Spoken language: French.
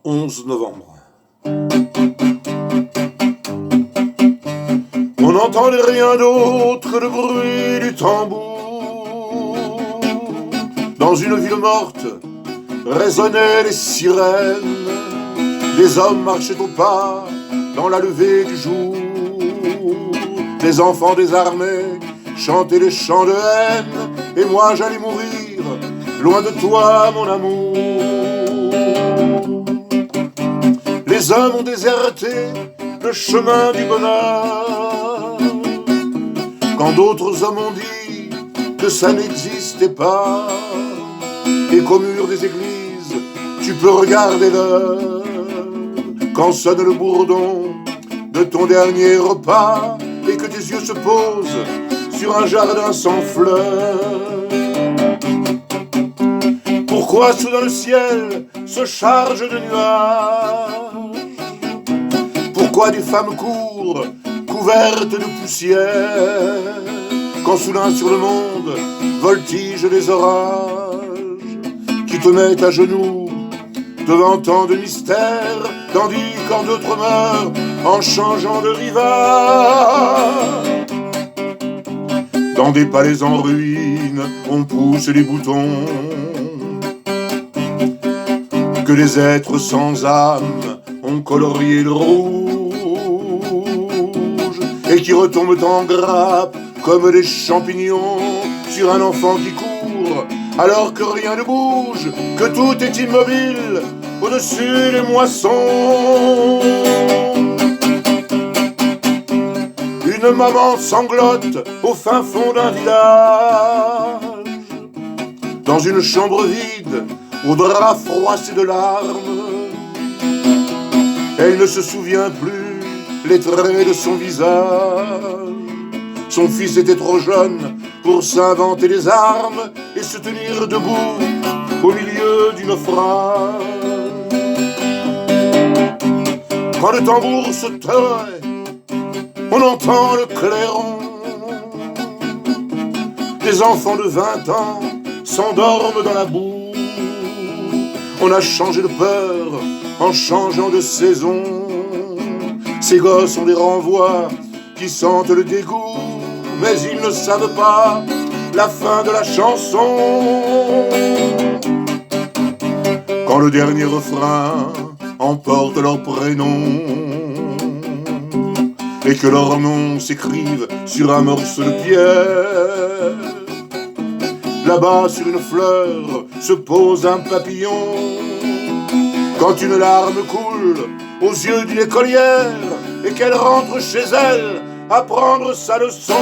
11 novembre. On n'entendait rien d'autre que le bruit du tambour. Dans une ville morte résonnaient les sirènes. Des hommes marchaient au pas dans la levée du jour. Des enfants désarmés chantaient les chants de haine. Et moi j'allais mourir loin de toi, mon amour. Les hommes ont déserté le chemin du bonheur, quand d'autres hommes ont dit que ça n'existait pas, et qu'au mur des églises tu peux regarder l'heure, quand sonne le bourdon de ton dernier repas, et que tes yeux se posent sur un jardin sans fleurs. Pourquoi soudain le ciel se charge de nuages? Pourquoi des femmes courent couvertes de poussière, quand soudain sur le monde voltigent les orages qui te mettent à genoux devant tant de mystères, tandis quand d'autres meurent en changeant de rivage? Dans des palais en ruine, on pousse les boutons que les êtres sans âme ont colorié le rouge, et qui retombent en grappe comme des champignons sur un enfant qui court alors que rien ne bouge, que tout est immobile au-dessus des moissons. Une maman sanglote au fin fond d'un village, dans une chambre vide aux draps froissés de larmes. Elle ne se souvient plus les traits de son visage. Son fils était trop jeune pour s'inventer des armes et se tenir debout au milieu du naufrage. Quand le tambour se tait, on entend le clairon. Des enfants de 20 ans s'endorment dans la boue. On a changé de peur en changeant de saison. Ces gosses ont des renvois qui sentent le dégoût, mais ils ne savent pas la fin de la chanson. Quand le dernier refrain emporte leur prénom et que leurs noms s'écrivent sur un morceau de pierre, là-bas sur une fleur se pose un papillon. Quand une larme coule aux yeux d'une écolière et qu'elle rentre chez elle à prendre sa leçon.